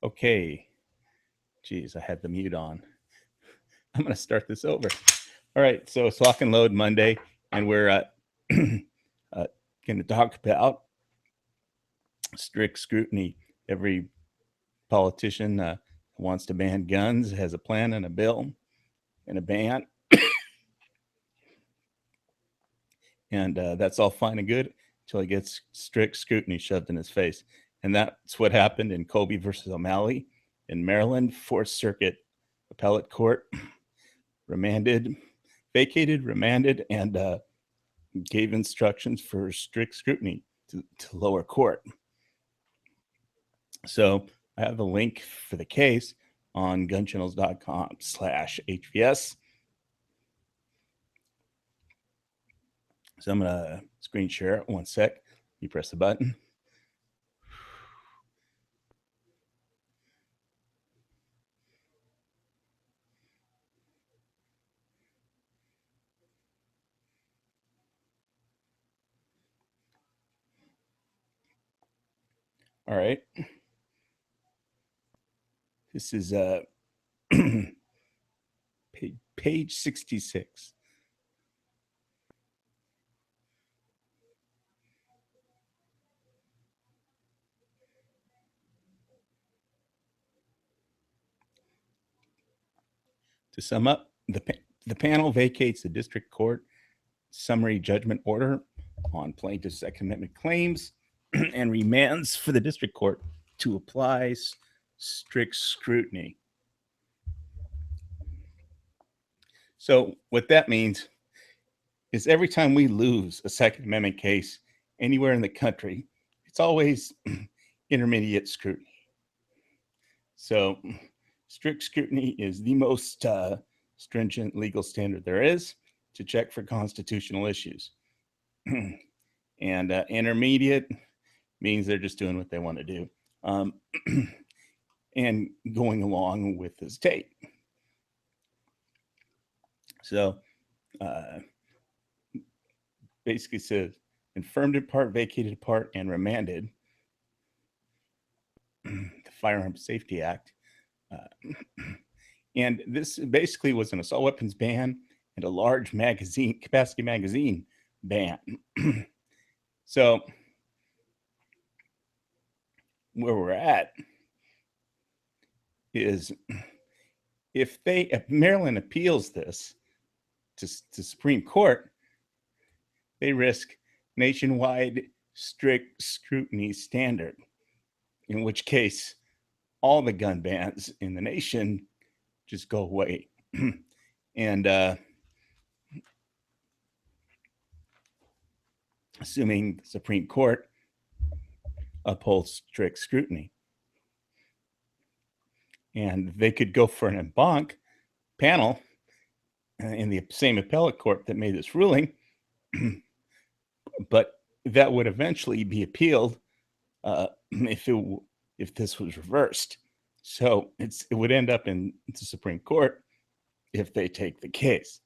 Okay. Geez, I had the mute on. I'm going to start this over. All right. So it's Lock and Load Monday, and we're going to talk about strict scrutiny. Every politician who wants to ban guns has a plan and a bill and a ban. And that's all fine and good until he gets strict scrutiny shoved in his face. And that's what happened in Colby versus O'Malley in Maryland. Fourth Circuit Appellate Court vacated, remanded, and gave instructions for strict scrutiny to lower court. So I have a link for the case on gunchannels.com/HVS. So I'm going to screen share it. One sec. You press the button. All right. This is page 66. To sum up, the panel vacates the district court summary judgment order on Plaintiffs Second Amendment claims and remands for the district court to apply strict scrutiny. So what that means is every time we lose a Second Amendment case anywhere in the country, it's always intermediate scrutiny. So strict scrutiny is the most stringent legal standard there is to check for constitutional issues. And intermediate means they're just doing what they want to do and going along with the state. So basically says affirmed in part, vacated in part, and remanded the Firearms Safety Act. And this basically was an assault weapons ban and a large capacity magazine ban. So where we're at is if Maryland appeals this to Supreme Court, they risk nationwide strict scrutiny standard, in which case all the gun bans in the nation just go away. And assuming the Supreme Court upholds strict scrutiny. And they could go for an en banc panel in the same appellate court that made this ruling, but that would eventually be appealed if this was reversed. So it would end up in the Supreme Court if they take the case.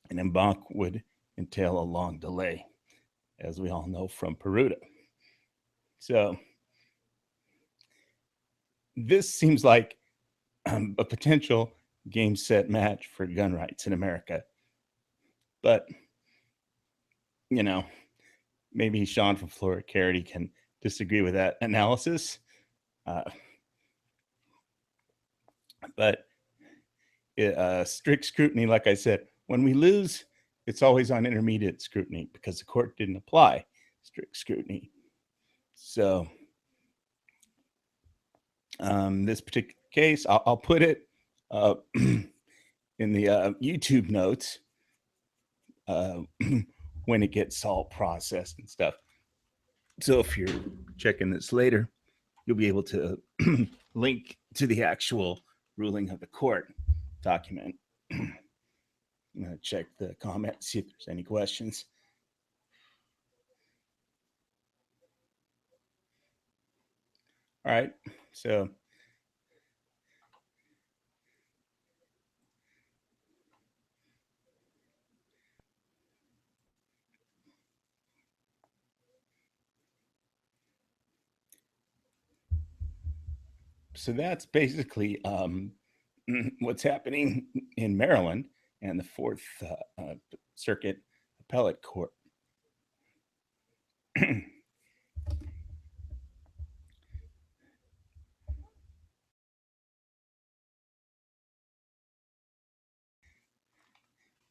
An en banc would entail a long delay, as we all know from Peruta. So this seems like a potential game, set, match for gun rights in America. But, you know, maybe Sean from Florida Carity can disagree with that analysis. But strict scrutiny, like I said, when we lose, it's always on intermediate scrutiny because the court didn't apply strict scrutiny. So this particular case, I'll put it in the YouTube notes when it gets all processed and stuff. So if you're checking this later, you'll be able to link to the actual ruling of the court document. I'm going to check the comments, see if there's any questions. All right, so So that's basically what's happening in Maryland and the Fourth Circuit Appellate Court.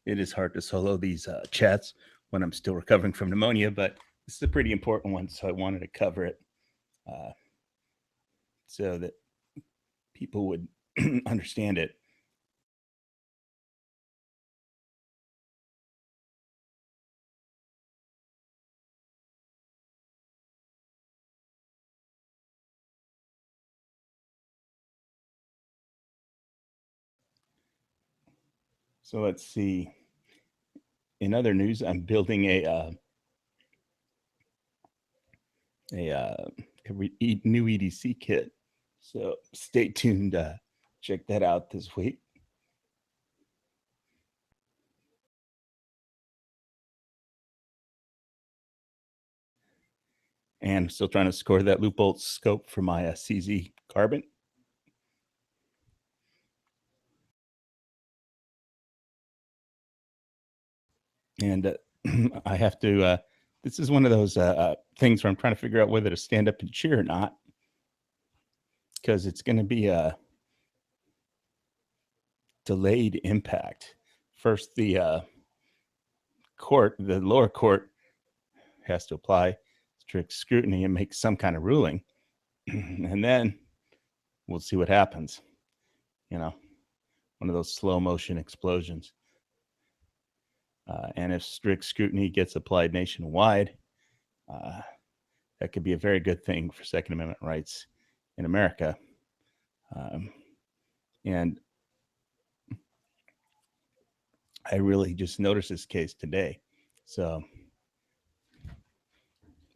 It is hard to solo these chats when I'm still recovering from pneumonia, but this is a pretty important one, so I wanted to cover it so that people would understand it. So let's see. In other news, I'm building a new EDC kit. So stay tuned. Check that out this week. And I'm still trying to score that loop bolt scope for my CZ carbon. And I have to, this is one of those things where I'm trying to figure out whether to stand up and cheer or not, because it's going to be a delayed impact. First, the lower court has to apply strict scrutiny and make some kind of ruling. And then we'll see what happens. You know, one of those slow motion explosions. And if strict scrutiny gets applied nationwide, that could be a very good thing for Second Amendment rights in America. And I really just noticed this case today. So,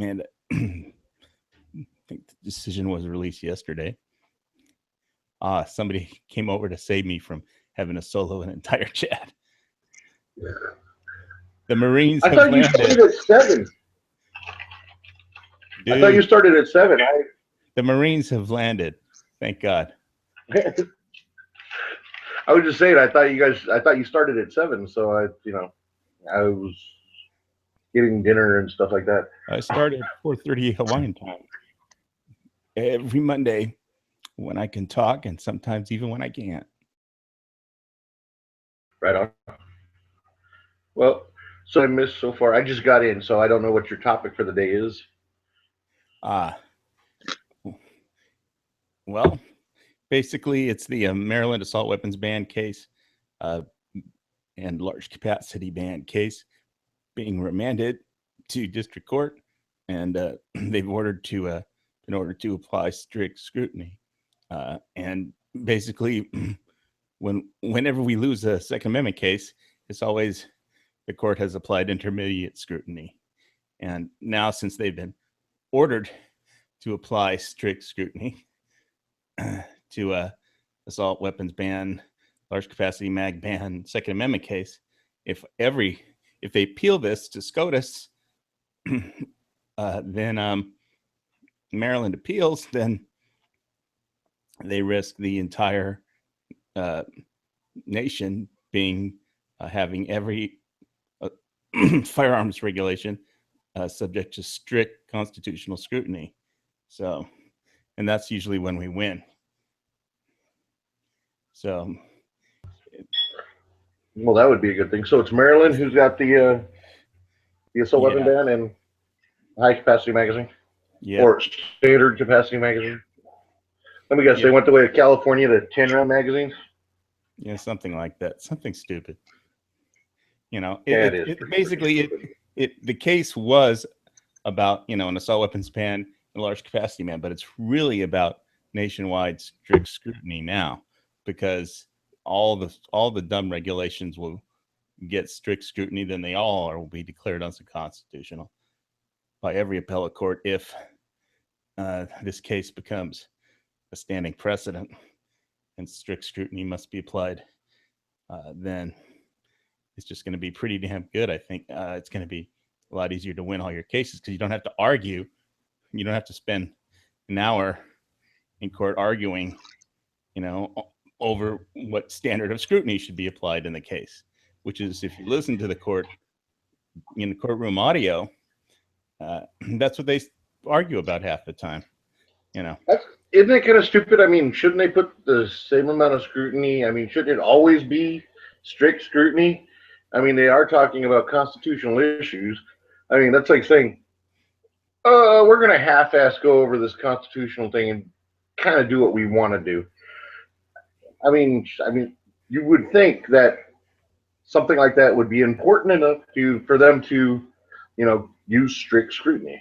and I think the decision was released yesterday. Somebody came over to save me from having to solo an entire chat. Yeah. The Marines. I thought you started at 7. Dude, I thought you started at 7. The Marines have landed. Thank God. I was just saying. I thought you started at 7. So I was getting dinner and stuff like that. I started at 4:30 Hawaiian time every Monday when I can talk, and sometimes even when I can't. Right on. Well, so I missed so far. I just got in, so I don't know what your topic for the day is. Well, basically, it's the Maryland assault weapons ban case and large capacity ban case being remanded to district court, and they've ordered to in order to apply strict scrutiny. And basically, whenever we lose a Second Amendment case, it's always the court has applied intermediate scrutiny. And now, since they've been ordered to apply strict scrutiny to assault weapons ban, large capacity mag ban, Second Amendment case, if they appeal this to SCOTUS, then Maryland appeals, then they risk the entire nation being having every firearms regulation subject to strict constitutional scrutiny. So, and that's usually when we win. So, well, that would be a good thing. So it's Maryland who's got the assault weapon ban and high capacity magazine, or standard capacity magazine. Let me guess, they went the way of California to 10-round magazines. Yeah, something like that. Something stupid. You know, the case was about, an assault weapons ban and large capacity ban, but it's really about nationwide strict scrutiny now, because all the dumb regulations will get strict scrutiny, then they all will be declared unconstitutional by every appellate court if this case becomes a standing precedent and strict scrutiny must be applied. Then it's just going to be pretty damn good. I think it's going to be a lot easier to win all your cases because you don't have to argue. You don't have to spend an hour, in court arguing, over what standard of scrutiny should be applied in the case, which is, if you listen to the courtroom audio, that's what they argue about half the time. Isn't that kind of stupid? I mean, shouldn't they put the same amount of scrutiny? I mean, shouldn't it always be strict scrutiny? I mean, they are talking about constitutional issues. I mean, that's like saying, we're going to half-ass go over this constitutional thing and kind of do what we want to do. I mean, you would think that something like that would be important enough for them to, use strict scrutiny.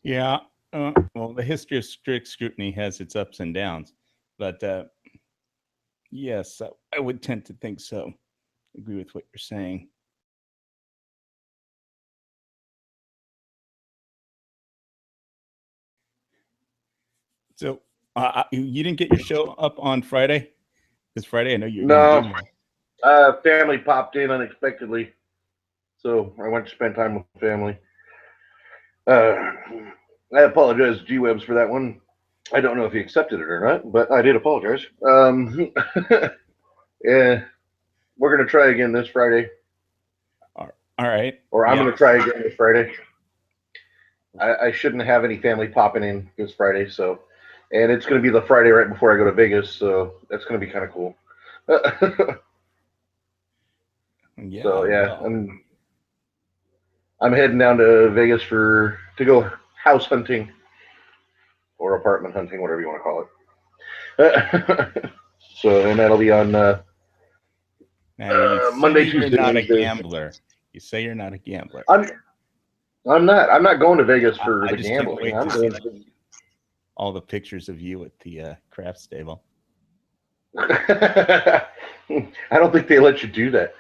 Yeah. Well, the history of strict scrutiny has its ups and downs, but yes, I would tend to think so. Agree with what you're saying. So you didn't get your show up on Friday? This Friday, I know you're going to do more. Family popped in unexpectedly, so I went to spend time with family. I apologize to G-Webs for that one. I don't know if he accepted it or not, but I did apologize. Yeah, we're going to try again this Friday. All right. Or I'm going to try again this Friday. I shouldn't have any family popping in this Friday, so, and it's going to be the Friday right before I go to Vegas, so that's going to be kind of cool. Yeah. So yeah, I'm heading down to Vegas to go house hunting or apartment hunting, whatever you want to call it. So, and that'll be on Monday, Tuesday. You're not a gambler. You say you're not a gambler. I'm not. I'm not going to Vegas for the gambling. I'm going to all the pictures of you at the craft stable. I don't think they let you do that.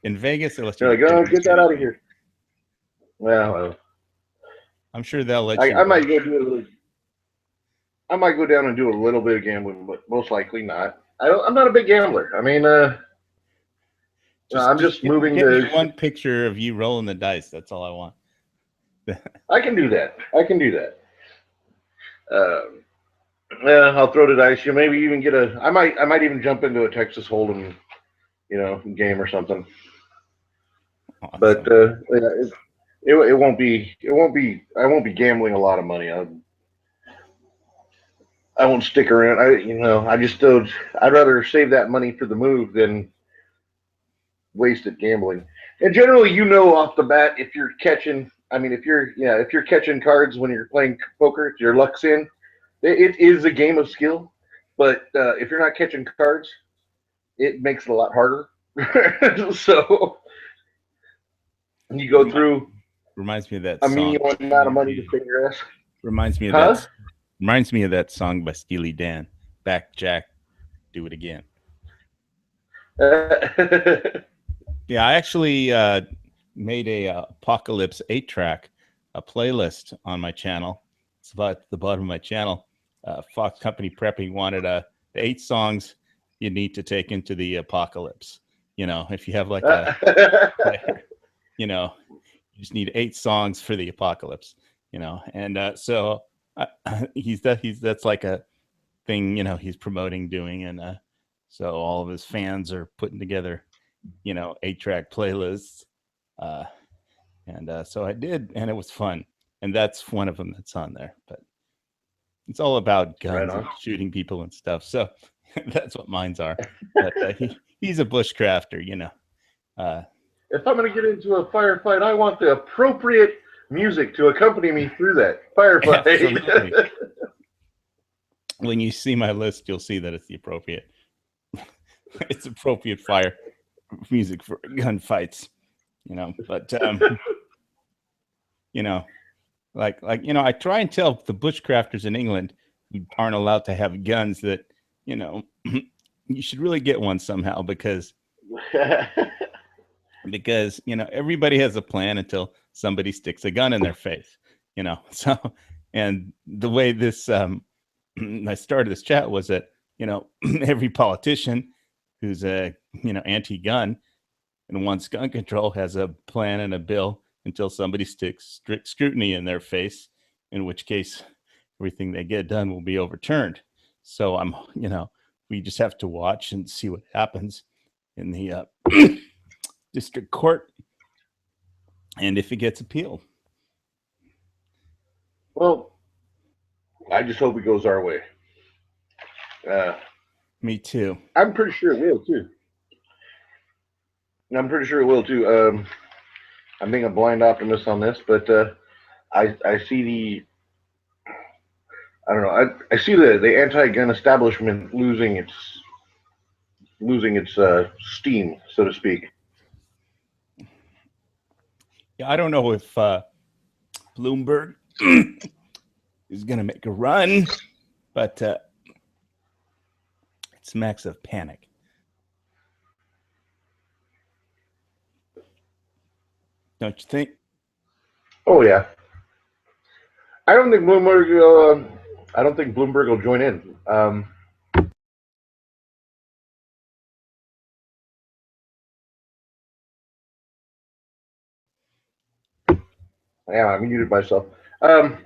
In Vegas, they let you. They're like, oh, get that out of here. Well, I'm sure they'll let you. I might go do a little. I might go down and do a little bit of gambling, but most likely not. I'm not a big gambler. I mean, I'm just moving to one picture of you rolling the dice. That's all I want. I can do that. Yeah, I'll throw the dice. You maybe even get I might even jump into a Texas Hold'em, game or something. Awesome. But it won't be. I won't be gambling a lot of money. I won't stick around. I just don't. I'd rather save that money for the move than waste it gambling. And generally, off the bat, if you're catching. I mean, if you're catching cards when you're playing poker, if your luck's in, it is a game of skill. But if you're not catching cards, it makes it a lot harder. So you go through. Reminds me of that a meaningful amount of money to save your ass. Reminds me of that. Reminds me of that song by Steely Dan. Back Jack, do it again. Yeah, I actually made a Apocalypse 8-track, a playlist on my channel. It's about at the bottom of my channel. Fox Company Prepping wanted the 8 songs you need to take into the apocalypse. If you have like a, you just need 8 songs for the apocalypse. And so that's like a thing. He's promoting doing, and so all of his fans are putting together 8-track playlists, and so I did, and it was fun, and that's one of them that's on there. But it's all about guns and shooting people and stuff, so that's what mine's are. But he's a bushcrafter. If I'm going to get into a firefight, I want the appropriate music to accompany me through that firefight. Absolutely. When you see my list, you'll see that it's the appropriate. It's appropriate fire music for gunfights, But I try and tell the bushcrafters in England who aren't allowed to have guns that you should really get one somehow, because everybody has a plan until somebody sticks a gun in their face, So, and the way this I started this chat was that every politician who's anti-gun and wants gun control has a plan and a bill until somebody sticks strict scrutiny in their face, in which case everything they get done will be overturned. So we just have to watch and see what happens in the district court, and if it gets appealed. Well, I just hope it goes our way. Me too. I'm pretty sure it will too. I'm being a blind optimist on this, but I see I don't know. I see the anti-gun establishment losing its steam, so to speak. Yeah, I don't know if Bloomberg is going to make a run, but it smacks of panic. Don't you think? Oh yeah. I don't think Bloomberg will join in. Yeah, I muted myself. I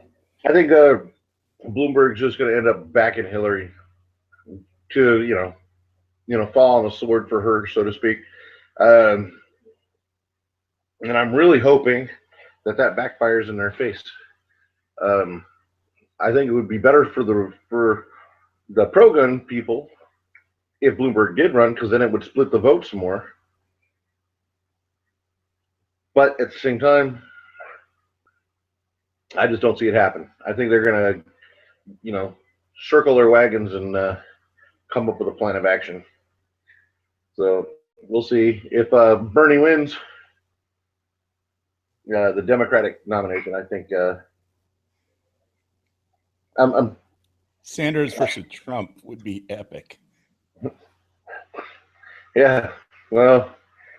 think Bloomberg's just going to end up backing Hillary to fall on the sword for her, so to speak. And I'm really hoping that backfires in their face. I think it would be better for the pro-gun people if Bloomberg did run, because then it would split the vote some more. But at the same time, I just don't see it happen. I think they're going to, circle their wagons and come up with a plan of action. So we'll see if Bernie wins the Democratic nomination. I think I'm Sanders versus Trump would be epic. Yeah, well,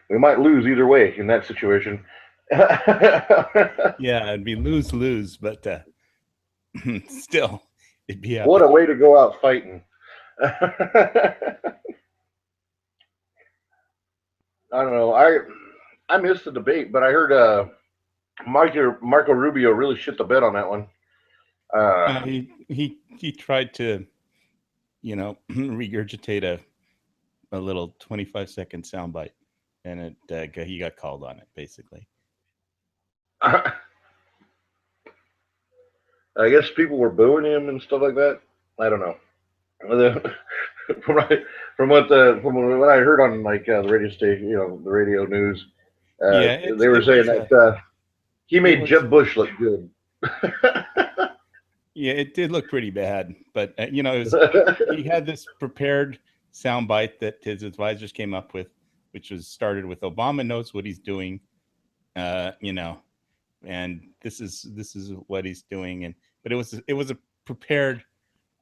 we might lose either way in that situation. Yeah, it'd be lose-lose, but still, it'd be epic. What a way to go out fighting. I don't know. I missed the debate, but I heard Marco Rubio really shit the bed on that one. He tried to, regurgitate a little 25-second soundbite, and he got called on it, basically. I guess people were booing him and stuff like that. I don't know. From what I heard on the radio station, the radio news, they were saying that he made Jeb Bush look good. Yeah, it did look pretty bad, but he had this prepared soundbite that his advisors came up with, which was started with "Obama knows what he's doing," and this is what he's doing, but it was a prepared,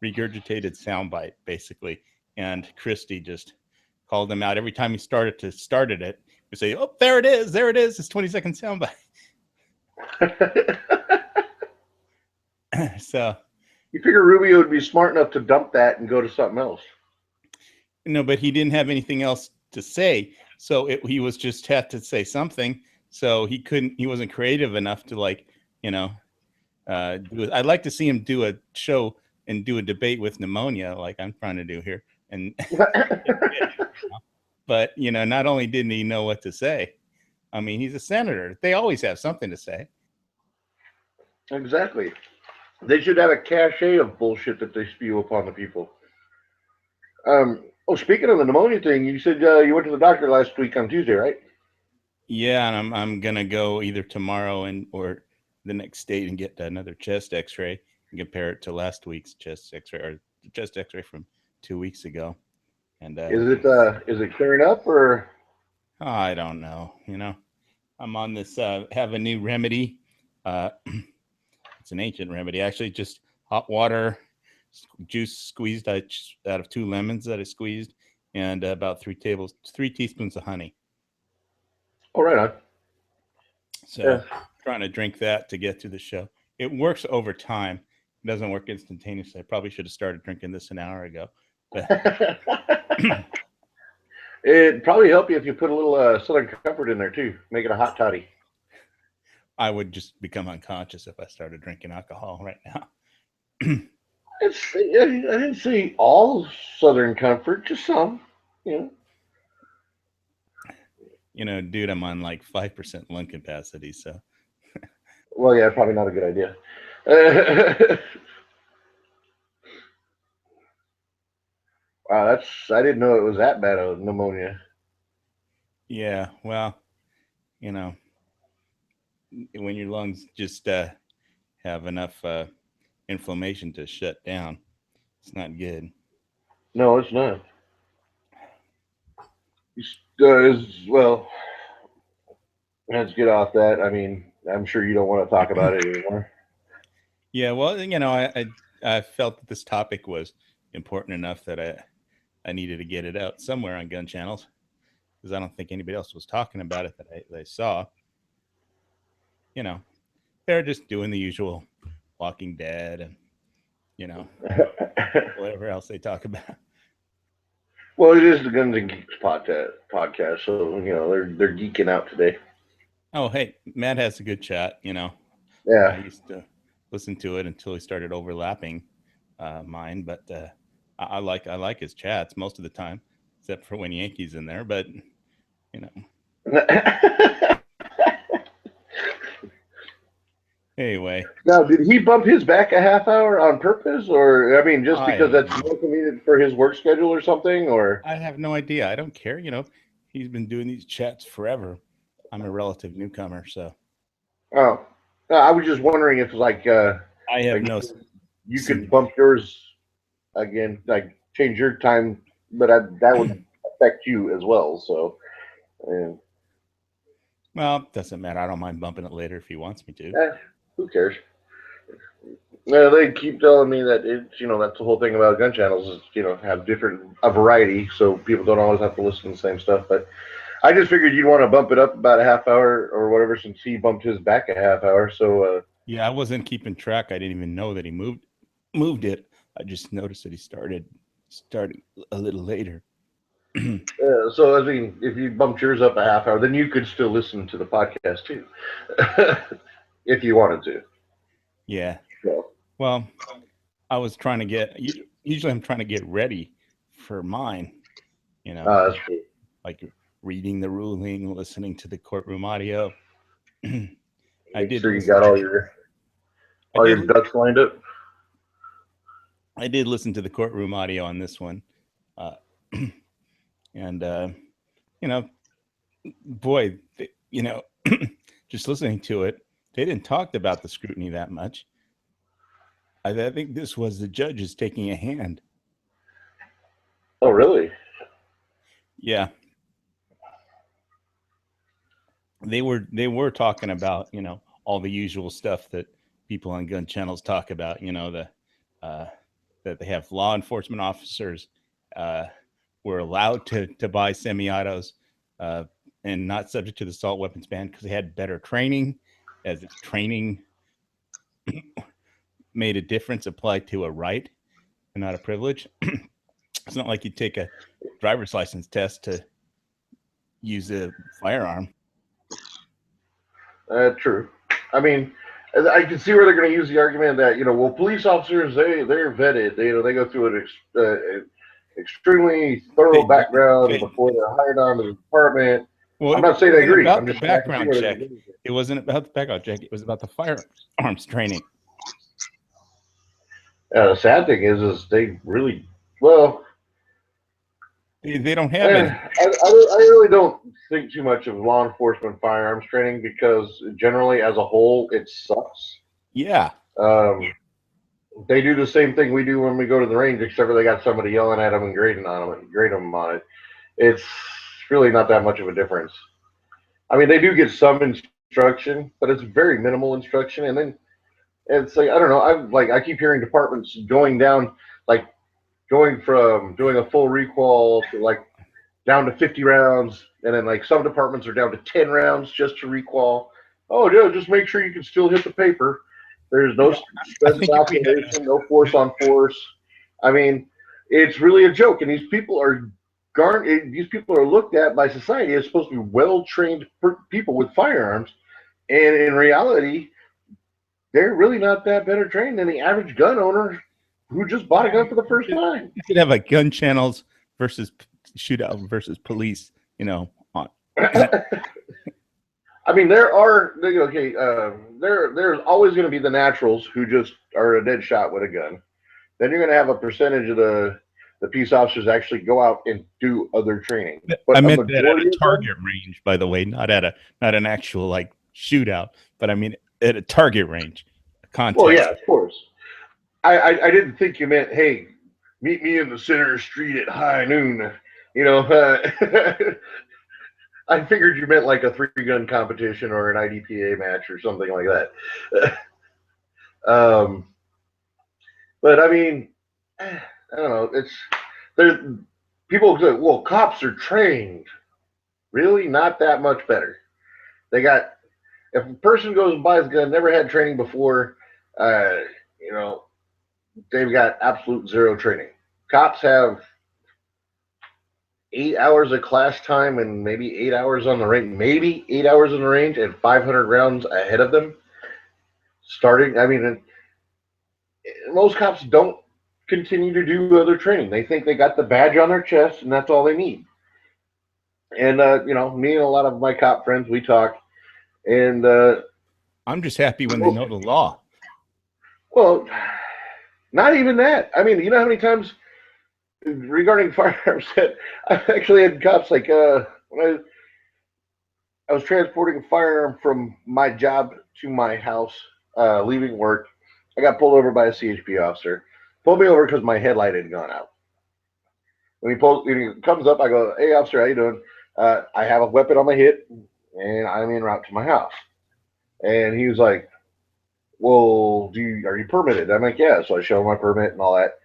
regurgitated soundbite basically, and Christie just called him out every time he started it. We say, "Oh, there it is, it's 20-second soundbite." So you figure Rubio would be smart enough to dump that and go to something else. No, but he didn't have anything else to say, so he was just had to say something. So he wasn't creative enough to do it. I'd like to see him do a show and do a debate with Pneumonia, like I'm trying to do here. And but not only didn't he know what to say, I mean, he's a senator. They always have something to say. Exactly. They should have a cachet of bullshit that they spew upon the people. Speaking of the pneumonia thing, you said you went to the doctor last week on Tuesday, right? Yeah, and I'm gonna go either tomorrow or the next day and get another chest X-ray and compare it to last week's chest X-ray or the chest X-ray from 2 weeks ago. And is it clearing up or? I don't know. I'm on this have a new remedy. It's an ancient remedy, actually. Just hot water, juice squeezed out of 2 lemons that I squeezed, and about 3 teaspoons of honey. Oh, right on. So trying to drink that to get to the show. It works over time. It doesn't work instantaneously. I probably should have started drinking this an hour ago. But it'd probably help you if you put a little Southern Comfort in there too. Make it a hot toddy. I would just become unconscious if I started drinking alcohol right now. I didn't say all Southern Comfort, just some. You know, dude, I'm on like 5% lung capacity, so. Well, yeah, probably not a good idea. Wow, I didn't know it was that bad of pneumonia. Yeah, well, you know, when your lungs just have enough inflammation to shut down, it's not good. No, it's not. Well, let's get off that. I mean, I'm sure you don't want to talk about it anymore. Yeah, well, you know, I felt that this topic was important enough that I needed to get it out somewhere on gun channels because I don't think anybody else was talking about it that I saw. You know, they're just doing the usual Walking Dead and, you know, whatever else they talk about. Well, it is the Guns and Geeks podcast, so they're geeking out today. Oh, hey, Matt has a good chat. You know, I Yeah. used to listen to it until he started overlapping mine, but I like his chats most of the time, except for when Yankees in there. But you know, anyway. Now, did he bump his back a half hour on purpose, or I mean, just I because don't that's know. more convenient for his work schedule or something, or? I have no idea. I don't care. You know, he's been doing these chats forever. I'm a relative newcomer, so Oh, no, I was just wondering if I have like no you could seniority. bump yours again, like change your time, but that would affect you as well. So, and, Well, it doesn't matter. I don't mind bumping it later if he wants me to. who cares? No, they keep telling me that that's the whole thing about gun channels is have a variety, so people don't always have to listen to the same stuff. But I just figured you'd want to bump it up about a half hour or whatever, since he bumped his back a half hour. So Yeah, I wasn't keeping track. I didn't even know that he moved it. I just noticed that he started a little later. so I mean, if you bumped yours up a half hour, then you could still listen to the podcast too, if you wanted to. Yeah. So, Well, I was trying to get. Usually, I'm trying to get ready for mine. You know, that's cool. like reading the ruling, listening to the courtroom audio. I Make did sure you listen got to. I all did. your ducks lined up. I did listen to the courtroom audio on this one, uh, and you know, boy, just listening to it, they didn't talk about the scrutiny that much. I think this was the judges taking a hand. Oh, really? Yeah, they were talking about all the usual stuff that people on gun channels talk about. The uh, that they have law enforcement officers uh, were allowed to buy semi-autos uh, and not subject to the assault weapons ban because they had better training, as if training made a difference applied to a right and not a privilege. It's not like you take a driver's license test to use a firearm. True. I mean, I can see where they're going to use the argument that well, police officers they're vetted. They go through extremely thorough They, background they, before they're hired on to the department. well, I'm it not saying I wasn't agree. about I'm the just saying I can see background where they're check. going to use it. It wasn't about the background check. It was about the firearms training. The sad thing is they really well. They don't have any. I really don't think too much of law enforcement firearms training because generally, as a whole, it sucks. Yeah. Um, they do the same thing we do when we go to the range, except for they got somebody yelling at them and grade them on it. It's really not that much of a difference. I mean, they do get some instruction, but it's very minimal instruction. And then it's like I don't know. I keep hearing departments going down, like going from doing a full recall to like down to 50 rounds, and then like some departments are down to 10 rounds just to recall. Oh yeah, just make sure you can still hit the paper. There's no I stress think if we had inoculation, no force on force. I mean, it's really a joke, and these people are looked at by society as supposed to be well trained people with firearms, and in reality, they're really not that better trained than the average gun owner who just bought a gun for the first time. You could have a gun channels versus shootout versus police, you know. I mean, there's always going to be the naturals who just are a dead shot with a gun. Then you're going to have a percentage of the peace officers actually go out and do other training. But I meant that at a target range, by the way, not an actual like shootout, but I mean at a target range, Well, yeah, of course. I didn't think you meant, hey, meet me in the center of the street at high noon. You know, I figured you meant like a 3-gun competition or an IDPA match or something like that. But I mean, I don't know. There's people say, well, cops are trained. Really, not that much better. If a person goes and buys a gun, never had training before, you know, they've got absolute zero training. Cops have 8 hours of class time and maybe 8 hours on the range, maybe 8 hours on the range and 500 rounds ahead of them. Most cops don't continue to do other training. They think they got the badge on their chest and that's all they need. And, me and a lot of my cop friends, we talk, and I'm just happy when they know the law. Well, not even that. I mean, you know how many times regarding firearms that I've actually had cops like when I was transporting a firearm from my job to my house, leaving work. I got pulled over by a CHP officer. Pulled me over because my headlight had gone out. When he comes up, I go, "Hey, officer, how you doing? I have a weapon on my hip, and I'm en route to my house." And he was like, "Well, are you permitted?" I'm like, "Yeah." So I show him my permit and all that.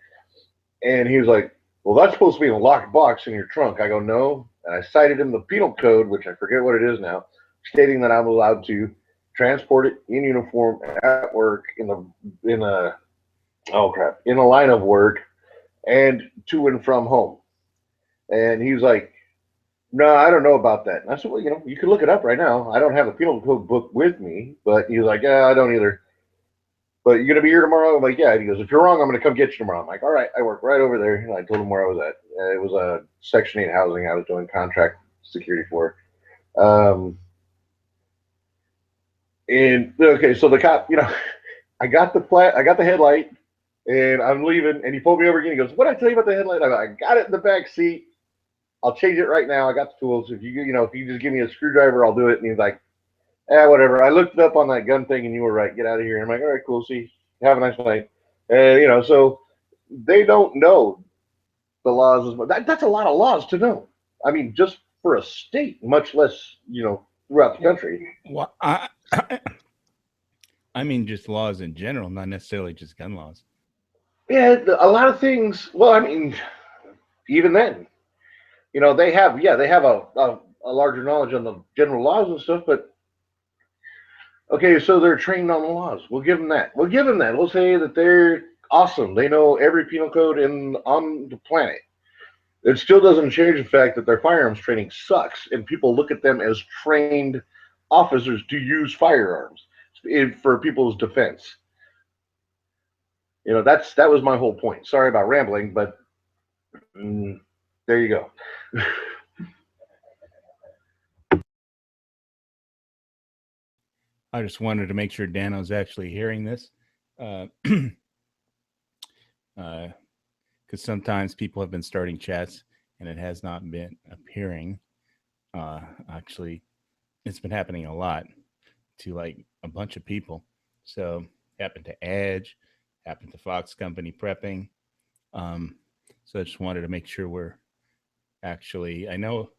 And he was like, "Well, that's supposed to be in a locked box in your trunk." I go, "No." And I cited him the penal code, which I forget what it is now, stating that I'm allowed to transport it in uniform at work in a line of work and to and from home. And he was like, "No, I don't know about that." And I said, "Well, you can look it up right now. I don't have a penal code book with me." But he was like, "Yeah, I don't either. But you're gonna be here tomorrow?" I'm like, "Yeah." And he goes, "If you're wrong, I'm gonna come get you tomorrow." I'm like, "All right." I work right over there, and I told him where I was at. It was a Section 8 housing I was doing contract security for. And okay, so the cop, I got the headlight, and I'm leaving, and he pulled me over again. He goes, "What did I tell you about the headlight?" I got it in the back seat. I'll change it right now. I got the tools. If you just give me a screwdriver, I'll do it. And he's like, whatever. I looked it up on that gun thing, and you were right. Get out of here. And I'm like, all right, cool. See, have a nice night. And so they don't know the laws as much. That's a lot of laws to know. I mean, just for a state, much less, throughout the country. Well, I mean, just laws in general, not necessarily just gun laws. Yeah, a lot of things. Well, I mean, even then, they have a larger knowledge on the general laws and stuff. But okay, so they're trained on the laws. We'll give them that. We'll say that they're awesome. They know every penal code on the planet. It still doesn't change the fact that their firearms training sucks, and people look at them as trained officers to use firearms for people's defense. That was my whole point. Sorry about rambling, but there you go. I just wanted to make sure Dano's actually hearing this. Because sometimes people have been starting chats and it has not been appearing. Actually, it's been happening a lot to like a bunch of people. So happened to Edge, happened to Fox Company Prepping. So I just wanted to make sure we're actually, I know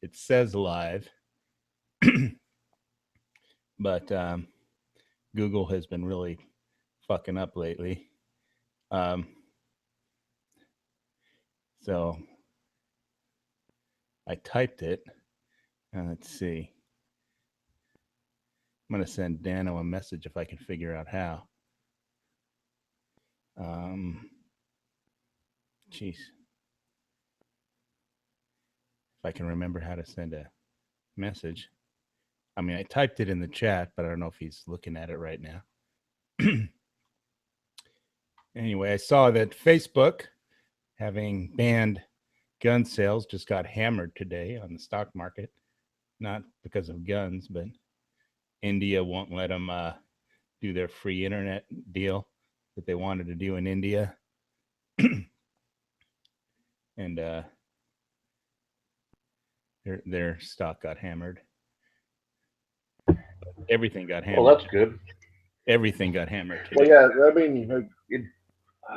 it says live, but Google has been really fucking up lately. So I typed it. Let's see. I'm going to send Dano a message if I can figure out how. Jeez. If I can remember how to send a message. I mean, I typed it in the chat, but I don't know if he's looking at it right now. Anyway, I saw that Facebook, having banned gun sales, just got hammered today on the stock market. Not because of guns, but India won't let them do their free internet deal that they wanted to do in India. And their stock got hammered. Everything got hammered. Well, that's good. Everything got hammered today. Well, yeah, I mean,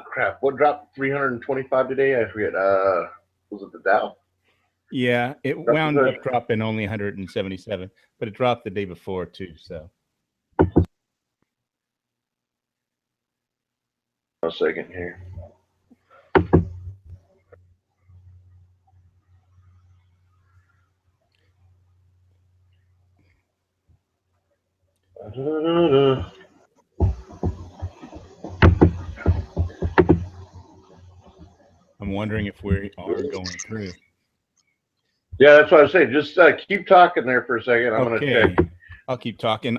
crap. What dropped 325 today? I forget. Was it the Dow? Yeah, it wound up dropping only 177, but it dropped the day before too. So. A second here. I'm wondering if we are going through. Yeah, that's what I was saying. Just keep talking there for a second. I'm okay. Gonna check. I'll keep talking.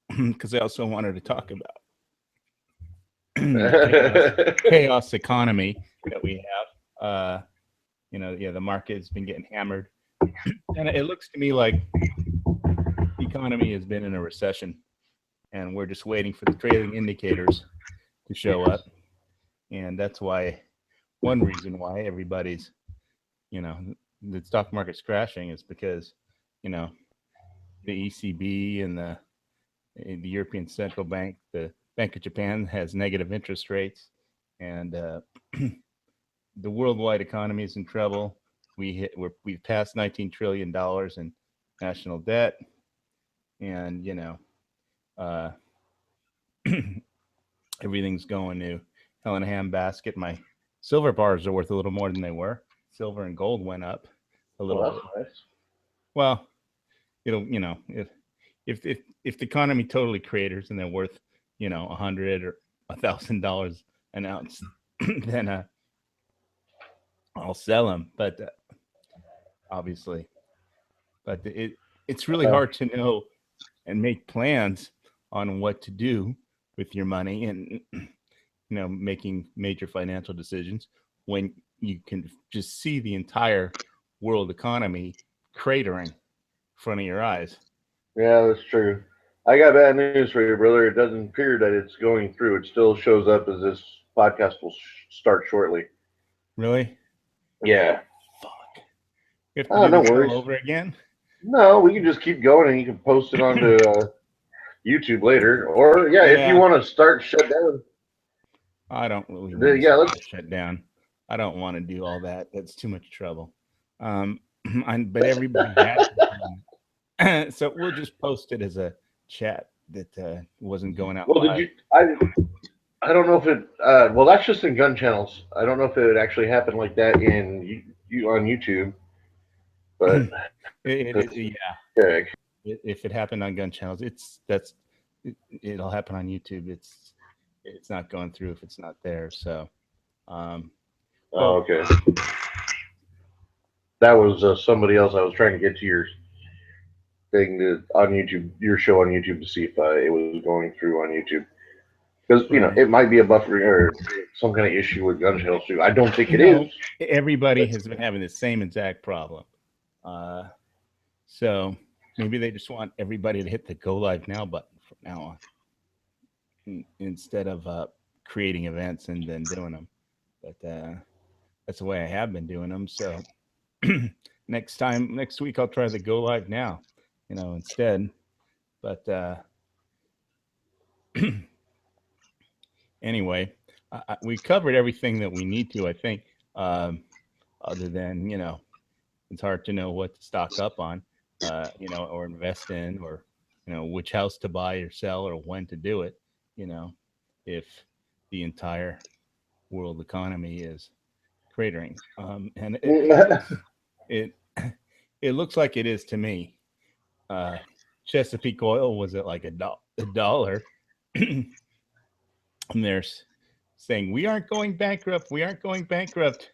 Because I also wanted to talk about chaos economy that we have. The market has been getting hammered, and it looks to me like the economy has been in a recession, and we're just waiting for the trailing indicators to show up, and that's one reason why everybody's, the stock market's crashing is because, the ECB and the European Central Bank, the Bank of Japan has negative interest rates, and the worldwide economy is in trouble. We've passed $19 trillion in national debt, and everything's going to hell in a handbasket. My silver bars are worth a little more than they were. Silver and gold went up a little bit. Nice. Well, if the economy totally craters and they're worth $100 or $1,000 an ounce, then I'll sell them. But obviously, but it's really hard to know and make plans on what to do with your money and making major financial decisions when you can just see the entire world economy cratering in front of your eyes. Yeah, that's true. I got bad news for you, brother. It doesn't appear that it's going through. It still shows up as this podcast will start shortly. Really? Yeah. Fuck. You have to do no this worries. all over again? No, we can just keep going and you can post it onto YouTube later. Or, if you want to start shut down. I don't really want to shut down. I don't want to do all that. That's too much trouble. But everybody has so we'll just post it as a chat that wasn't going out. Well, live. I don't know if it. Well, that's just in gun channels. I don't know if it actually happened like that in on YouTube. But yeah. If it happened on gun channels, it'll happen on YouTube. It's not going through if it's not there. So. Okay. That was somebody else. I was trying to get to your thing on YouTube, your show on YouTube, to see if it was going through on YouTube. Because it might be a buffer or some kind of issue with gun channels too. I don't think it is. Everybody has been having the same exact problem. So maybe they just want everybody to hit the go live now button from now on, instead of creating events and then doing them. But that's the way I have been doing them. So next week I'll try the go live now, instead. But anyway, we covered everything that we need to, I think, other than, it's hard to know what to stock up on, or invest in, or, which house to buy or sell or when to do it, if the entire world economy is cratering. And it looks like it is to me. Chesapeake Oil was at like $1. And they're saying, we aren't going bankrupt. We aren't going bankrupt.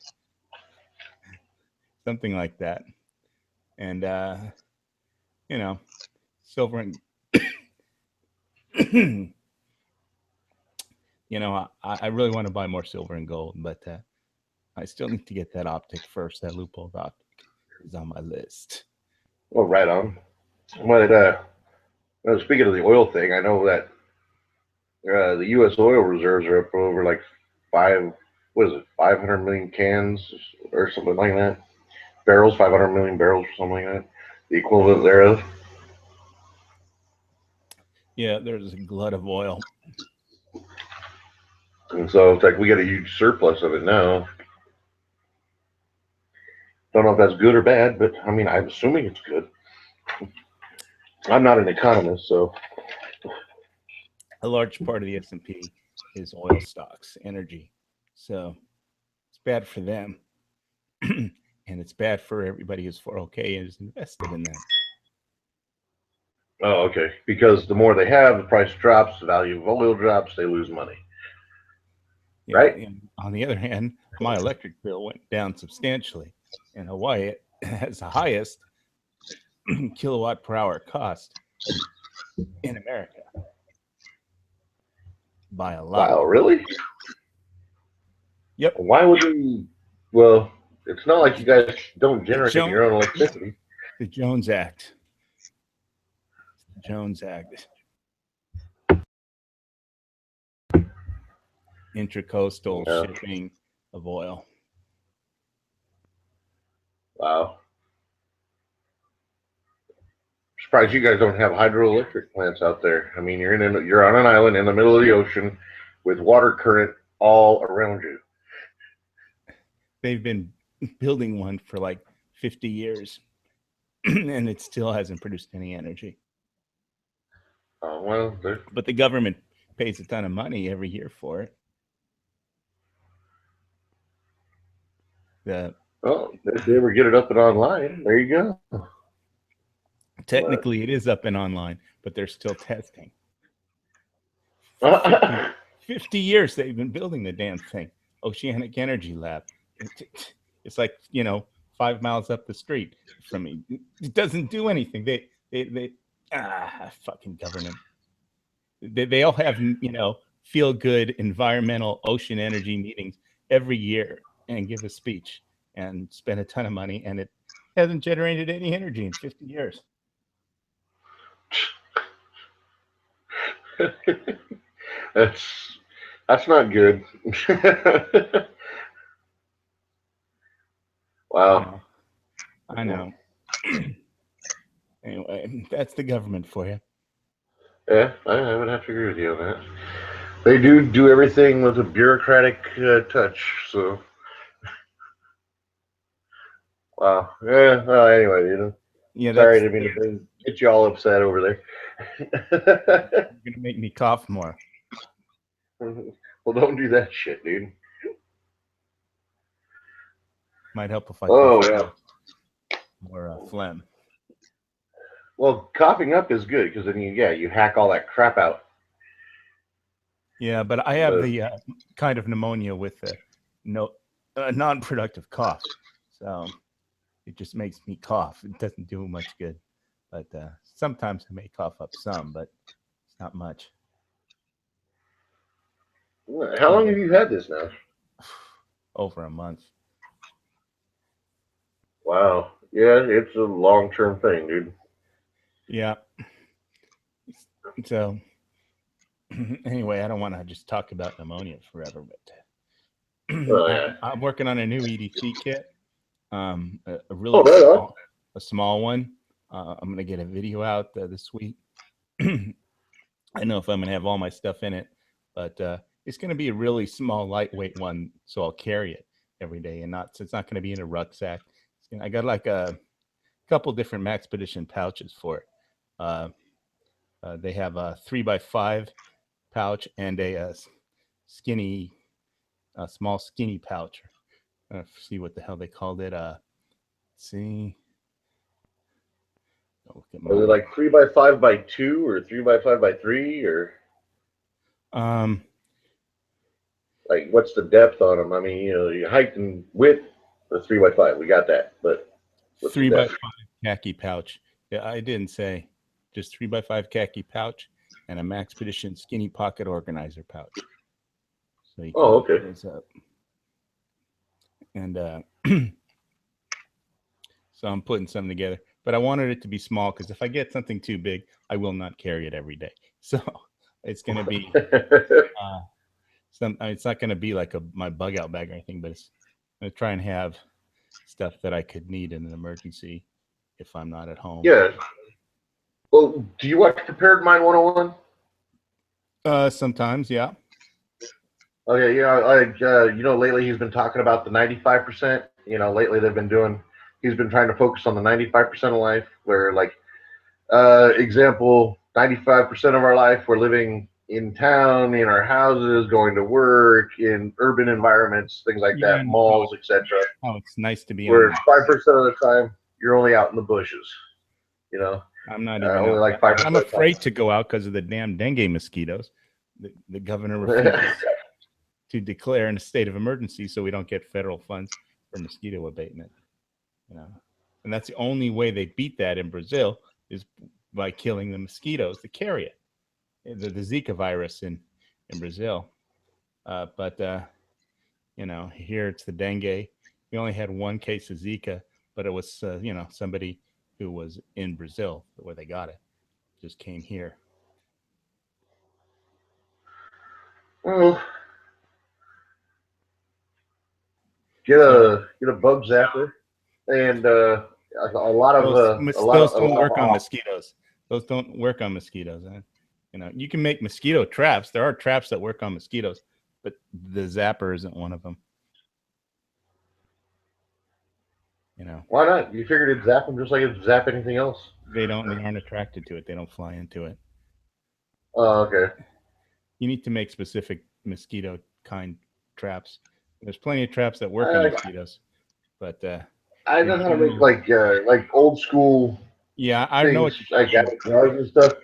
Something like that. And, silver and You know, I really want to buy more silver and gold, but I still need to get that optic first. That loophole optic is on my list. Well, right on. But speaking of the oil thing, I know that the U.S. oil reserves are up over like what is it, 500 million cans or something like that. Barrels, 500 million barrels or something like that. The equivalent thereof. Yeah, there's a glut of oil. And so it's like we got a huge surplus of it now. Don't know if that's good or bad, but I mean, I'm assuming it's good. I'm not an economist, so. A large part of the S&P is oil stocks, energy. So it's bad for them. And it's bad for everybody who's 401k is invested in them. Oh, okay. Because the more they have, the price drops, the value of oil drops, they lose money. Yeah, right? And on the other hand, my electric bill went down substantially. In Hawaii, it has the highest kilowatt per hour cost in America by a lot. Wow, really? Yep. Why would we? Well, it's not like you guys don't generate your own electricity. The Jones Act. The Jones Act. Intracoastal shipping of oil. Wow. Surprised you guys don't have hydroelectric plants out there. I mean, you're on an island in the middle of the ocean with water current all around you. They've been building one for like 50 years, and it still hasn't produced any energy. Well, but the government pays a ton of money every year for it. If they ever get it up and online, there you go. Technically, it is up and online, but they're still testing. 50 years they've been building the damn thing. Oceanic Energy Lab. It's like, 5 miles up the street from me. It doesn't do anything. They fucking government. They all have, feel good environmental ocean energy meetings every year and give a speech and spend a ton of money, and it hasn't generated any energy in 50 years. That's not good. Wow. I know. Anyway, that's the government for you. Yeah, I would have to agree with you on that. They do everything with a bureaucratic touch. So, wow. Yeah. Well, anyway, Yeah. Sorry to mean to get you all upset over there. You're gonna make me cough more. Well, don't do that shit, dude. Might help if I more phlegm. Well, coughing up is good because then you hack all that crap out. Yeah, but I have the kind of pneumonia with the non-productive cough, so it just makes me cough. It doesn't do much good, but sometimes I may cough up some, but it's not much. How long have you had this now? Over a month. Wow. Yeah, it's a long-term thing, dude. Yeah. So anyway, I don't want to just talk about pneumonia forever, but I'm working on a new EDC kit. A really small one. I'm going to get a video out this week. I know if I'm going to have all my stuff in it, but it's going to be a really small, lightweight one, so I'll carry it every day, and it's not going to be in a rucksack. I got like a couple different Maxpedition pouches for it. They have a 3x5 pouch and a small skinny pouch. See what the hell they called it. See. Is it like 3x5x2 or 3x5x3 or? Like, what's the depth on them? I mean, your height and width, the 3x5, we got that, but 3x5 khaki pouch. Yeah, I didn't say just 3x5 khaki pouch and a Maxpedition skinny pocket organizer pouch. so he can Oh, okay. close up. And so I'm putting something together, but I wanted it to be small because if I get something too big, I will not carry it every day. So it's going to be it's not going to be like my bug out bag or anything, but it's going to try and have stuff that I could need in an emergency if I'm not at home. Yeah. Well, do you watch Prepared Mind 101? Sometimes, yeah. Okay, lately he's been talking about the 95%. Lately he's been trying to focus on the 95% of life, where example, 95% of our life we're living in town, in our houses, going to work, in urban environments, things like that, malls, etc. Oh, it's nice to be where 5% of the time you're only out in the bushes. I'm not even only like 5%. I'm afraid to go out because of the damn dengue mosquitoes. The governor refuses to declare in a state of emergency so we don't get federal funds for mosquito abatement. And that's the only way they beat that in Brazil is by killing the mosquitoes that carry it, the Zika virus in Brazil. But here it's the dengue. We only had one case of Zika, but it was somebody who was in Brazil where they got it, just came here. Well, get a bug zapper, and a lot of those don't work on mosquitoes. Those don't work on mosquitoes. You can make mosquito traps. There are traps that work on mosquitoes, but the zapper isn't one of them. Why not? You figured it'd zap them just like it'd zap anything else. They aren't attracted to it. They don't fly into it. Oh, okay. You need to make specific mosquito kind traps. There's plenty of traps that work on mosquitoes, but I know how to make like old school. Yeah, I things, know what you're like jars and stuff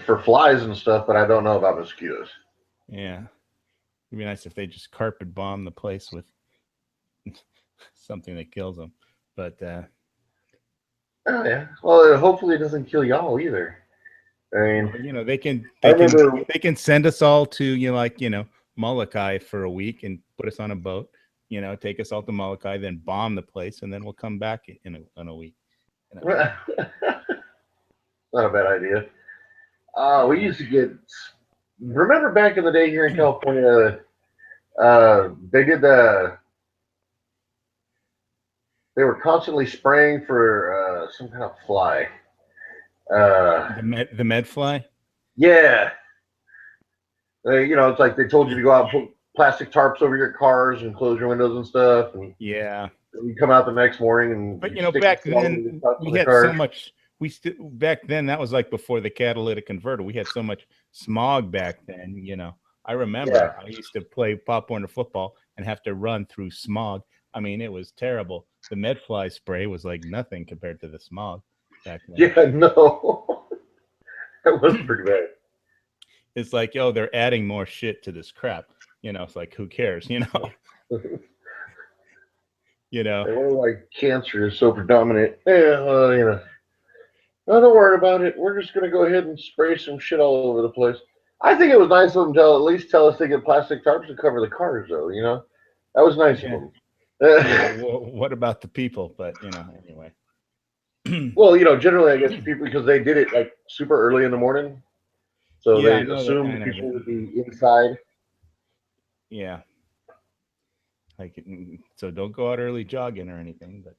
for flies and stuff, but I don't know about mosquitoes. Yeah, it'd be nice if they just carpet bomb the place with something that kills them, but oh yeah. Well, hopefully it doesn't kill y'all either. I mean, they can send us all to Molokai for a week and put us on a boat. Take us all to Molokai, then bomb the place, and then we'll come back in a week. Not a bad idea. We used to get. Remember back in the day here in California, they were constantly spraying for some kind of fly. The med fly. Yeah. It's like they told you to go out and put plastic tarps over your cars and close your windows and stuff. And yeah. You come out the next morning and. But back then we had so much. Back then that was like before the catalytic converter. We had so much smog back then. I remember I used to play Pop Warner football and have to run through smog. I mean, it was terrible. The Medfly spray was like nothing compared to the smog back then. Yeah, no, that was pretty bad. It's like, they're adding more shit to this crap. It's like, who cares? They were like cancer is so predominant. Yeah, well, no, don't worry about it. We're just gonna go ahead and spray some shit all over the place. I think it was nice of them to at least tell us to get plastic tarps to cover the cars, though. That was nice of them. What about the people? But anyway. Well, generally, I guess people, because they did it like super early in the morning, so they assumed people would be inside. Yeah. So don't go out early jogging or anything, but.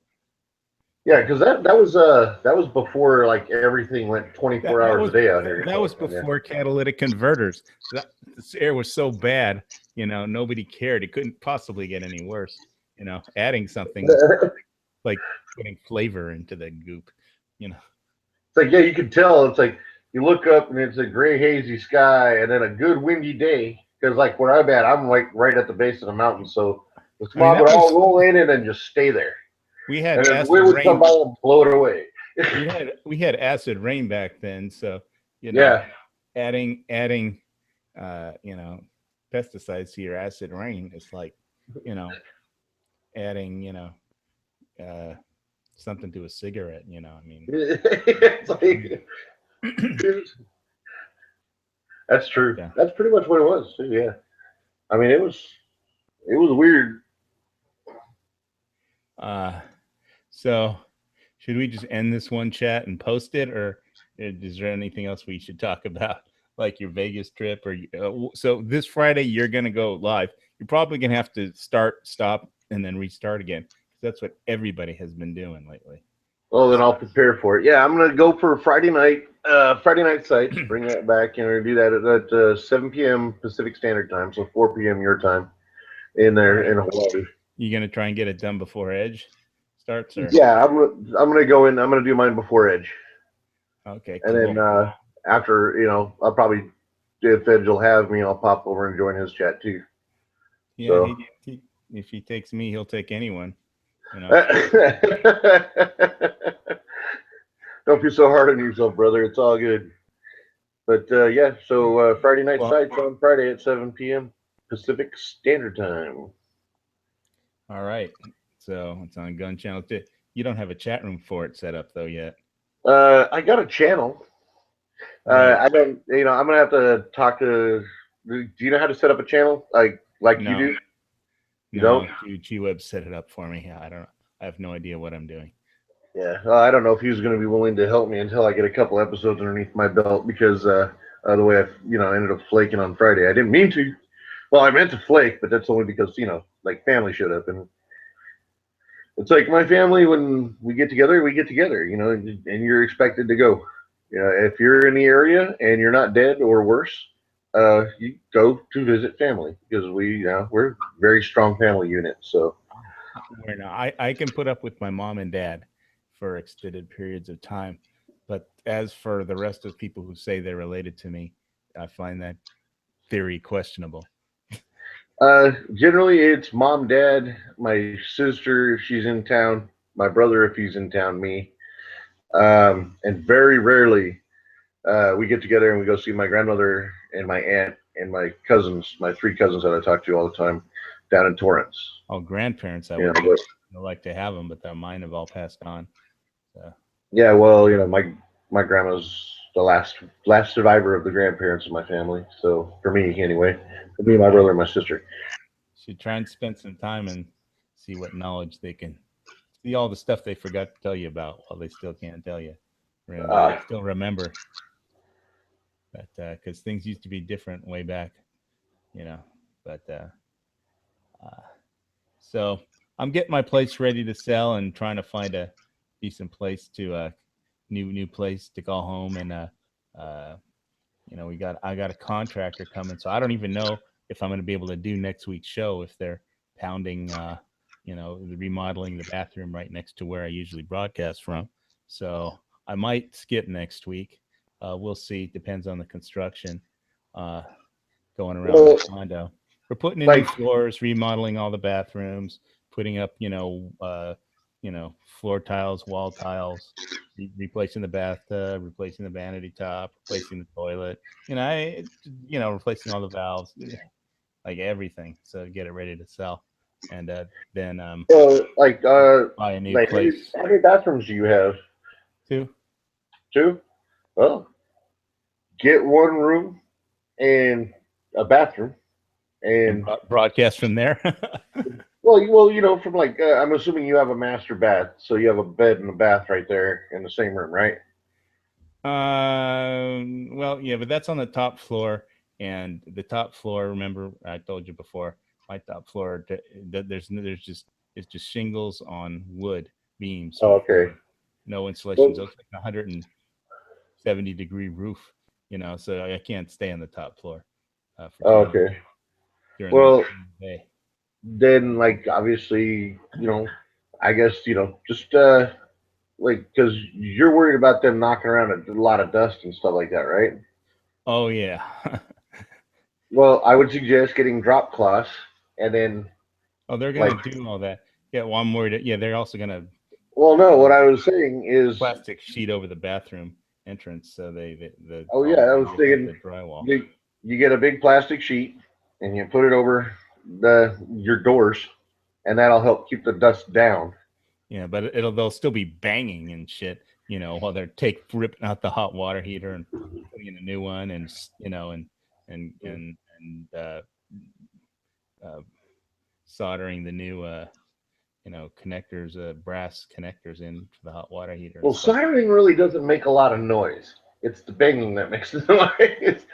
Yeah, because that was before like everything went 24 hours a day out here. That was before catalytic converters. This air was so bad, nobody cared. It couldn't possibly get any worse. Adding something like putting flavor into the goop. It's like, yeah, you can tell. It's like you look up and it's a gray hazy sky, and then a good windy day. Because like where I'm at, I'm like right at the base of the mountain, so the smog would all roll in and then just stay there. We had and acid rain. Come by and blow it away. we had acid rain back then, so adding pesticides to your acid rain is like adding something to a cigarette. I mean, it's like, that's true. Yeah. That's pretty much what it was. Yeah. I mean, it was weird. So should we just end this one chat and post it, or is there anything else we should talk about, like your Vegas trip? Or so this Friday you're gonna go live. You're probably gonna have to start, stop, and then restart again. That's what everybody has been doing lately. Well, then I'll prepare for it. Yeah, I'm gonna go for Friday night. Friday night sites. Bring that back, and we're gonna do that at 7 p.m. Pacific Standard Time, so 4 p.m. your time in there in Hawaii. You gonna try and get it done before Edge starts, or? Yeah, I'm gonna go in. I'm gonna do mine before Edge. Okay, And cool. then after, I'll probably, if Edge will have me, I'll pop over and join his chat too. Yeah, so. If he takes me, he'll take anyone. Don't be so hard on yourself, brother. It's all good. But yeah, so Friday night sites on Friday at 7 p.m. Pacific Standard Time. All right. So it's on Gun Channel. You don't have a chat room for it set up though yet. I got a channel. Right. I don't. I'm gonna have to talk to. Do you know how to set up a channel like no. you do? You don't? G-Web set it up for me. Yeah, I don't. I have no idea what I'm doing. Yeah, I don't know if he's going to be willing to help me until I get a couple episodes underneath my belt because the way I ended up flaking on Friday. I didn't mean to. Well, I meant to flake, but that's only because like family showed up, and it's like my family when we get together, and you're expected to go. If you're in the area and you're not dead or worse, you go to visit family because we're a very strong family unit. So I can put up with my mom and dad for extended periods of time, but as for the rest of people who say they're related to me, I find that theory questionable. Generally, it's mom, dad, my sister if she's in town, my brother if he's in town, me, and very rarely we get together and we go see my grandmother and my aunt and my cousins, my three cousins that I talk to all the time down in Torrance. Oh, grandparents, I would like to have them, but mine have all passed on. So. Yeah, well, my grandma's the last survivor of the grandparents of my family. So for me, anyway, for me, my brother, and my sister. Should try and spend some time and see what knowledge they can see, all the stuff they forgot to tell you about while they still can't tell you. Still remember. But because things used to be different way back, But so I'm getting my place ready to sell and trying to find a decent place to new place to call home. And I got a contractor coming, so I don't even know if I'm going to be able to do next week's show if they're pounding, remodeling the bathroom right next to where I usually broadcast from. So I might skip next week. We'll see. Depends on the construction going around the condo. We're putting in new floors, remodeling all the bathrooms, putting up, floor tiles, wall tiles, replacing the bathtub, replacing the vanity top, replacing the toilet. Replacing all the valves, like everything, so get it ready to sell. And then buy a new place. How many bathrooms do you have? Two. Well, get one room and a bathroom and broadcast from there. well, from I'm assuming you have a master bath, so you have a bed and a bath right there in the same room, right? Well, yeah, but that's on the top floor, and the top floor. Remember, I told you before, my top floor. There's it's just shingles on wood beams. Oh, okay. No insulation. So it's like 170-degree roof. So I can't stay on the top floor. Okay. Well, then obviously, I guess just because you're worried about them knocking around a lot of dust and stuff like that, right? Oh yeah. Well, I would suggest getting drop cloths and then. Oh, they're gonna do all that. Yeah, well, I'm worried. Yeah, they're also gonna. Well, no, what I was saying is plastic sheet over the bathroom entrance, so the. Oh yeah, I was thinking the drywall. You get a big plastic sheet and you put it over your doors, and that'll help keep the dust down. Yeah, but they'll still be banging and shit, while they're ripping out the hot water heater and putting in a new one, and soldering the new connectors, brass connectors in for the hot water heater. Well, soldering really doesn't make a lot of noise. It's the banging that makes the noise.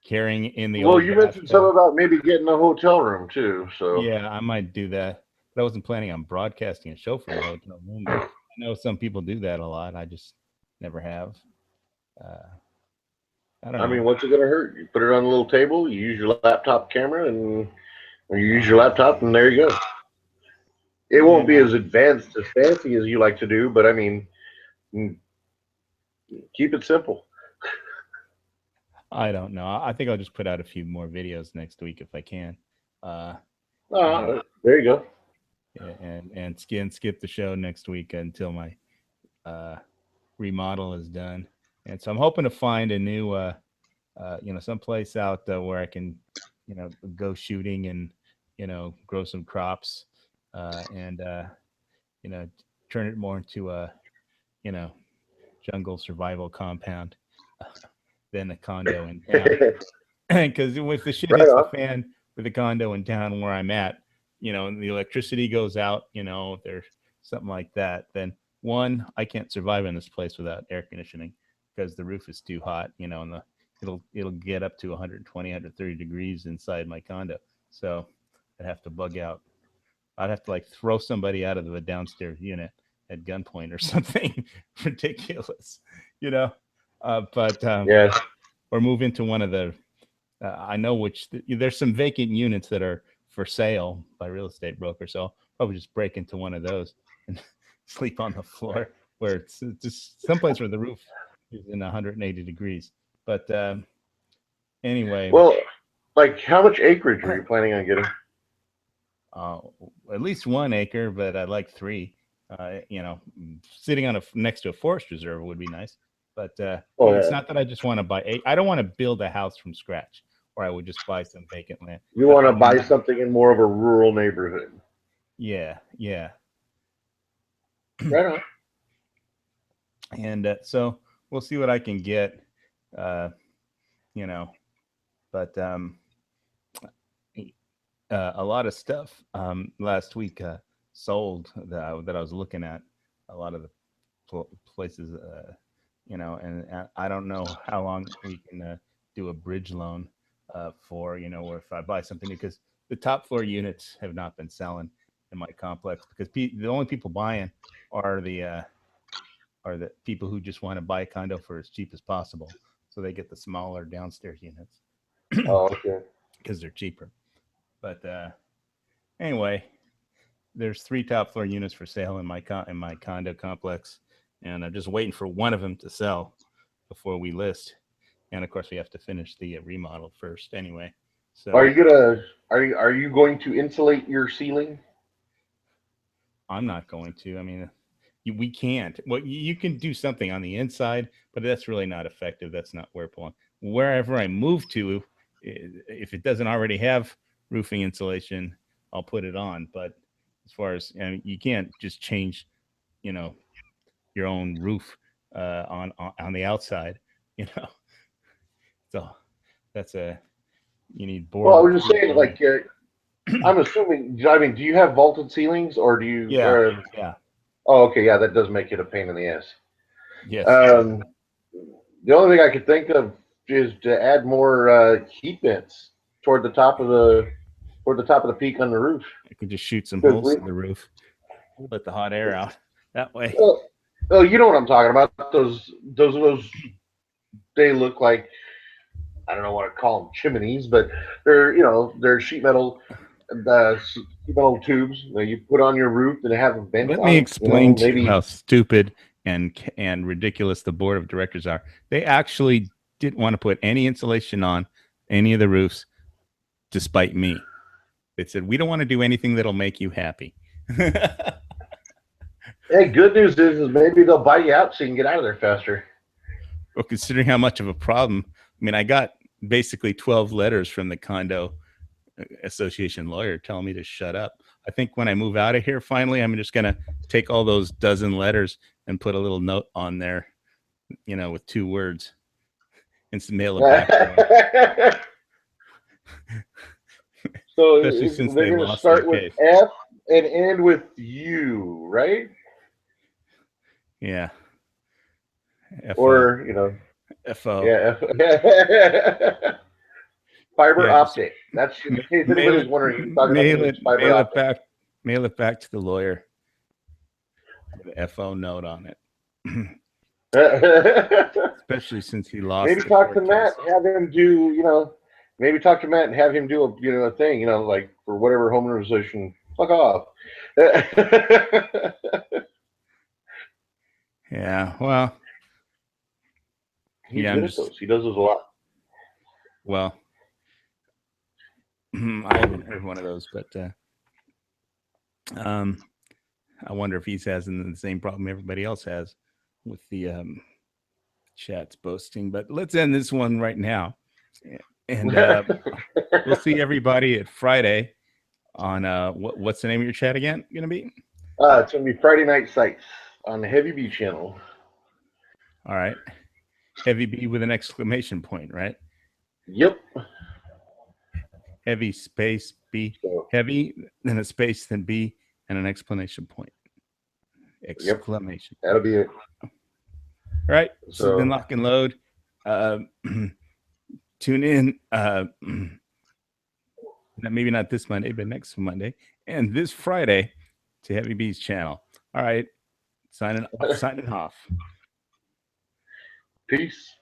Carrying in the well, old you mentioned something about maybe getting a hotel room too. So yeah, I might do that. But I wasn't planning on broadcasting a show from a hotel room. But I know some people do that a lot. I just never have. I don't know. I mean, what's it going to hurt? You put it on a little table, you use your laptop camera, and or you use your laptop, and there you go. It won't be as advanced, as fancy as you like to do, but I mean, keep it simple. I don't know. I think I'll just put out a few more videos next week if I can. There you go. And skip the show next week until my remodel is done. And so I'm hoping to find a new, someplace out where I can, go shooting and, grow some crops, and turn it more into a, jungle survival compound than a condo in town. Because if the shit hits the fan with the condo in town where I'm at, and the electricity goes out, if there's something like that, then one, I can't survive in this place without air conditioning because the roof is too hot, and it'll get up to 120, 130 degrees inside my condo. So I'd have to bug out. I'd have to like throw somebody out of the downstairs unit at gunpoint or something ridiculous, or move into one of the, I know there's some vacant units that are for sale by real estate brokers. So I'll probably just break into one of those and sleep on the floor where it's just someplace where the roof is in 180 degrees. But anyway. Well, like how much acreage are you planning on getting? At least 1 acre, but I'd like 3. Sitting on next to a forest reserve would be nice. But it's not that I just want to buy. I don't want to build a house from scratch, or I would just buy some vacant land. You want to buy something in more of a rural neighborhood. Yeah. Right on. And so we'll see what I can get, but a lot of stuff last week sold that I was looking at. A lot of the places, and I don't know how long we can do a bridge loan for, or if I buy something new, because the top floor units have not been selling in my complex because the only people buying are the people who just want to buy a condo for as cheap as possible. So they get the smaller downstairs units. Oh, okay. Because they're cheaper. But anyway, there's 3 top floor units for sale in my condo complex, and I'm just waiting for one of them to sell before we list. And of course, we have to finish the remodel first, anyway. So, are you going to insulate your ceiling? I'm not going to. I mean, we can't. Well, you can do something on the inside, but that's really not effective. That's not where pulling. Wherever I move to, if it doesn't already have roofing insulation, I'll put it on. But as far as you can't just change, your own roof on the outside, So that's you need board. Well, I was just saying, like, I'm assuming. I mean, do you have vaulted ceilings, or do you? Yeah. Oh, okay. Yeah, that does make it a pain in the ass. Yes. The only thing I could think of is to add more heat vents toward the top of the peak on the roof. I could just shoot some holes in the roof, let the hot air out that way. Oh, you know what I'm talking about? Those. They look like, I don't know what to call them, chimneys, but they're sheet metal. Sheet metal tubes that you put on your roof and have a vent. Let me explain to you how stupid and ridiculous the board of directors are. They actually didn't want to put any insulation on any of the roofs, despite me. They said, we don't want to do anything that'll make you happy. Hey, good news is maybe they'll buy you out so you can get out of there faster. Well, considering how much of a problem, I mean, I got basically 12 letters from the condo association lawyer telling me to shut up. I think when I move out of here, finally, I'm just going to take all those dozen letters and put a little note on there, with 2 words and mail it back to them. So Especially since they're they going to lost start their with case. F and end with U, right? Yeah. Or, you know, FO. yeah. Fiber Yeah, just optic. That's in case anybody's wondering. He's talking about the fiber optic. Mail it back to the lawyer with an FO note on it. Especially since he lost. Maybe talk to Matt, have him do, you know, maybe talk to Matt and have him do a, you know, a thing, you know, like for whatever home organization. Fuck off. Yeah, well, He's good at those. He does those a lot. Well, I haven't heard one of those, but I wonder if he's having the same problem everybody else has with the chats boasting. But let's end this one right now, and we'll see everybody at Friday on what's the name of your chat again? Going to be? It's going to be Friday Night Sights on the Heavy B channel. All right, Heavy B with an exclamation point, right? Yep. Heavy space B, heavy, then a space, then B, and an exclamation point. Exclamation. Yep. That'll be it. All right. This has been Lock and Load. Tune in. Maybe not this Monday, but next Monday and this Friday to Heavy B's channel. All right. Signing off. Peace.